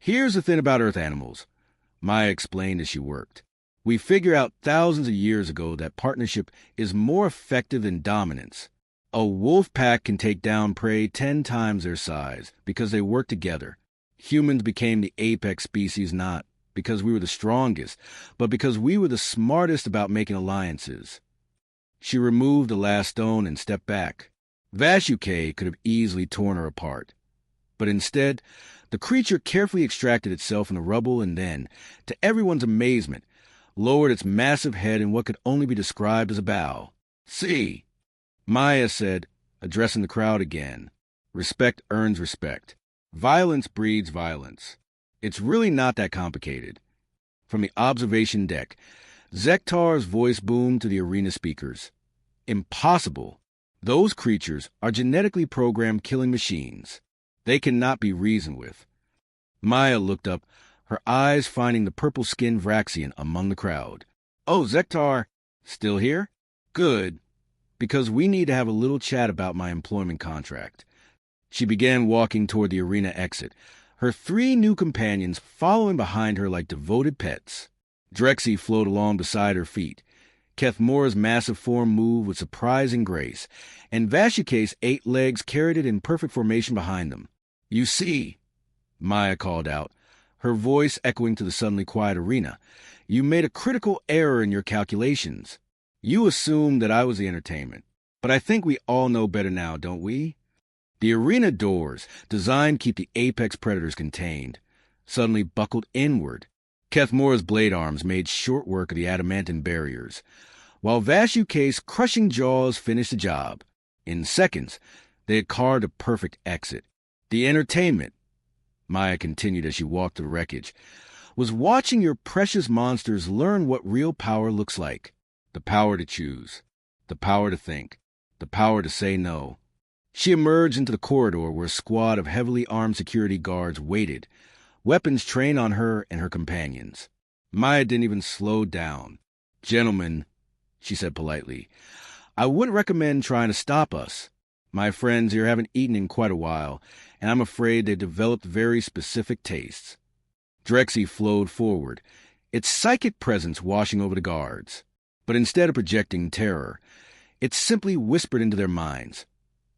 Here's the thing about Earth animals, Maya explained as she worked. We figured out thousands of years ago that partnership is more effective than dominance. A wolf pack can take down prey 10 times their size because they work together. Humans became the apex species not because we were the strongest, but because we were the smartest about making alliances. She removed the last stone and stepped back. Vashuke could have easily torn her apart. But instead, the creature carefully extracted itself from the rubble and then, to everyone's amazement, lowered its massive head in what could only be described as a bow. "See," Maya said, addressing the crowd again. "Respect earns respect. Violence breeds violence. It's really not that complicated." From the observation deck, Zek'tar's voice boomed to the arena speakers. "Impossible. Those creatures are genetically programmed killing machines. They cannot be reasoned with." Maya looked up, her eyes finding the purple-skinned Vraxian among the crowd. "Oh, Zek'tar, still here? Good, because we need to have a little chat about my employment contract." She began walking toward the arena exit, her 3 new companions following behind her like devoted pets. Drexy flowed along beside her feet. Kethmora's massive form moved with surprising grace, and Vashuke's 8 legs carried it in perfect formation behind them. "You see," Maya called out, her voice echoing to the suddenly quiet arena, "you made a critical error in your calculations. You assumed that I was the entertainment, but I think we all know better now, don't we?" The arena doors, designed to keep the apex predators contained, suddenly buckled inward. Kethmora's blade arms made short work of the adamantine barriers, while Vashuke's crushing jaws finished the job. In seconds, they had carved a perfect exit. "The entertainment," Maya continued as she walked to the wreckage, "was watching your precious monsters learn what real power looks like. The power to choose, the power to think, the power to say no." She emerged into the corridor where a squad of heavily armed security guards waited, weapons trained on her and her companions. Maya didn't even slow down. "Gentlemen," she said politely, "I wouldn't recommend trying to stop us. My friends here haven't eaten in quite a while, and I'm afraid they've developed very specific tastes." Drexy flowed forward, its psychic presence washing over the guards. But instead of projecting terror, it simply whispered into their minds,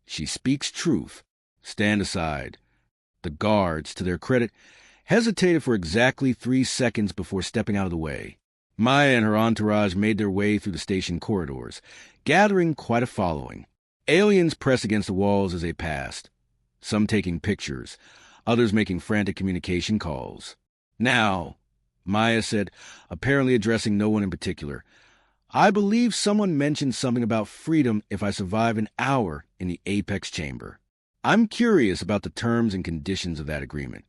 "She speaks truth. Stand aside." The guards, to their credit, hesitated for exactly 3 seconds before stepping out of the way. Maya and her entourage made their way through the station corridors, gathering quite a following. Aliens pressed against the walls as they passed, some taking pictures, others making frantic communication calls. "Now," Maya said, apparently addressing no one in particular, "I believe someone mentioned something about freedom if I survive an hour in the Apex Chamber. I'm curious about the terms and conditions of that agreement."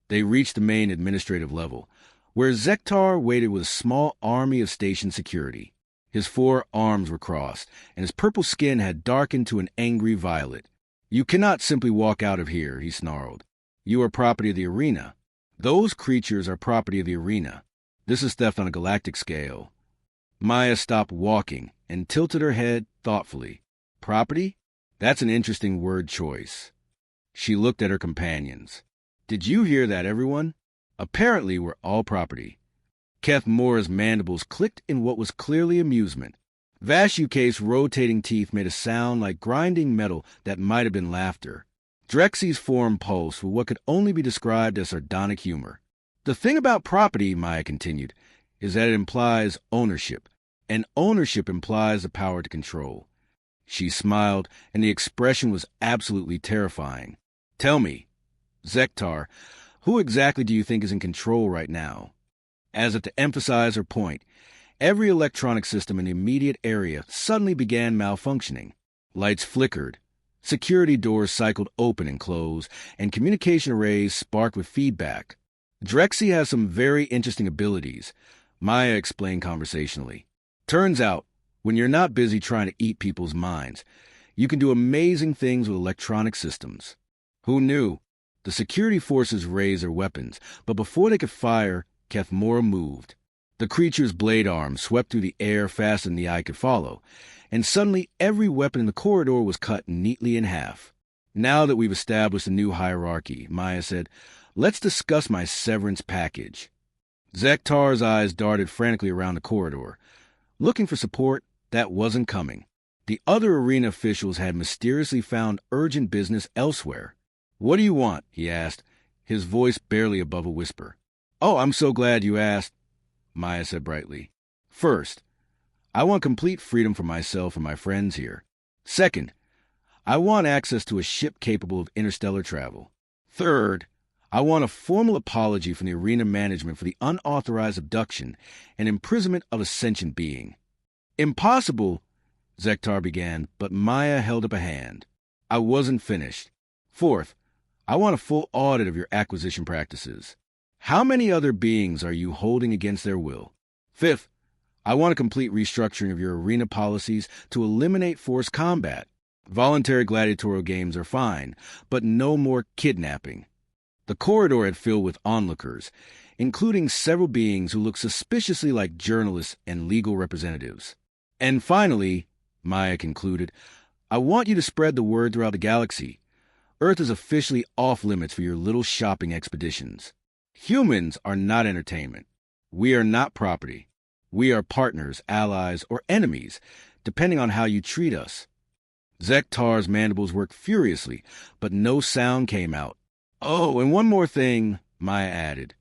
They reached the main administrative level, where Zek'tar waited with a small army of station security. His 4 arms were crossed, and his purple skin had darkened to an angry violet. "You cannot simply walk out of here," he snarled. "You are property of the arena. Those creatures are property of the arena. This is theft on a galactic scale." Maya stopped walking and tilted her head thoughtfully. "Property? That's an interesting word choice." She looked at her companions. "Did you hear that, everyone? Apparently we're all property." Kethmora's mandibles clicked in what was clearly amusement. Vashuke's rotating teeth made a sound like grinding metal that might have been laughter. Drexy's form pulsed with what could only be described as sardonic humor. "The thing about property," Maya continued, "is that it implies ownership, and ownership implies the power to control." She smiled, and the expression was absolutely terrifying. "Tell me, Zek'tar, who exactly do you think is in control right now?" As if to emphasize her point, every electronic system in the immediate area suddenly began malfunctioning. Lights flickered, security doors cycled open and close, and communication arrays sparked with feedback. "Drexy has some very interesting abilities," Maya explained conversationally. "Turns out, when you're not busy trying to eat people's minds, you can do amazing things with electronic systems." Who knew? The security forces raised their weapons, but before they could fire, Kethmora moved. The creature's blade arms swept through the air faster than the eye could follow, and suddenly every weapon in the corridor was cut neatly in half. "Now that we've established a new hierarchy," Maya said, Let's discuss my severance package. Zek'tar's eyes darted frantically around the corridor. Looking for support, that wasn't coming. The other arena officials had mysteriously found urgent business elsewhere. "What do you want?" he asked, his voice barely above a whisper. "Oh, I'm so glad you asked," Maya said brightly. "First, I want complete freedom for myself and my friends here. Second, I want access to a ship capable of interstellar travel. Third, I want a formal apology from the arena management for the unauthorized abduction and imprisonment of a sentient being." "Impossible," Zek'tar began, but Maya held up a hand. "I wasn't finished. Fourth, I want a full audit of your acquisition practices. How many other beings are you holding against their will? Fifth, I want a complete restructuring of your arena policies to eliminate forced combat. Voluntary gladiatorial games are fine, but no more kidnapping." The corridor had filled with onlookers, including several beings who looked suspiciously like journalists and legal representatives. "And finally," Maya concluded, "I want you to spread the word throughout the galaxy. Earth is officially off limits for your little shopping expeditions. Humans are not entertainment. We are not property. We are partners, allies, or enemies, depending on how you treat us." Zek'tar's mandibles worked furiously, but no sound came out. "Oh, and one more thing," Maya added,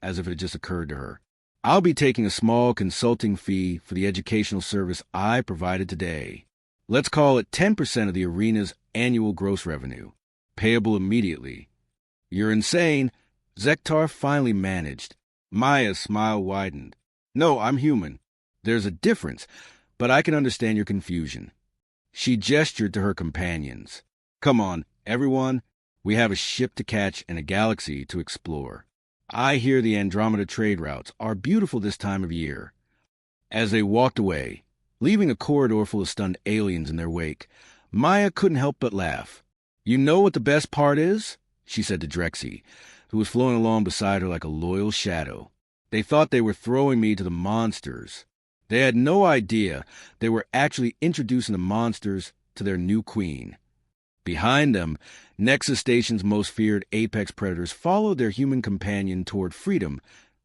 as if it had just occurred to her. "I'll be taking a small consulting fee for the educational service I provided today. Let's call it 10% of the arena's annual gross revenue, payable immediately." "You're insane," Zek'tar finally managed. Maya's smile widened. "No, I'm human. There's a difference, but I can understand your confusion." She gestured to her companions. "Come on, everyone. We have a ship to catch and a galaxy to explore. I hear the Andromeda trade routes are beautiful this time of year." As they walked away, leaving a corridor full of stunned aliens in their wake, Maya couldn't help but laugh. "You know what the best part is?" she said to Drexy, who was flowing along beside her like a loyal shadow. "They thought they were throwing me to the monsters. They had no idea they were actually introducing the monsters to their new queen." Behind them, Nexus Station's most feared apex predators followed their human companion toward freedom,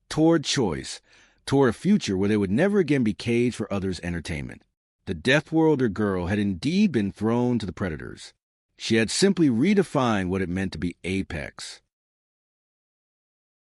toward choice, toward a future where they would never again be caged for others' entertainment. The Deathworlder girl had indeed been thrown to the predators. She had simply redefined what it meant to be apex.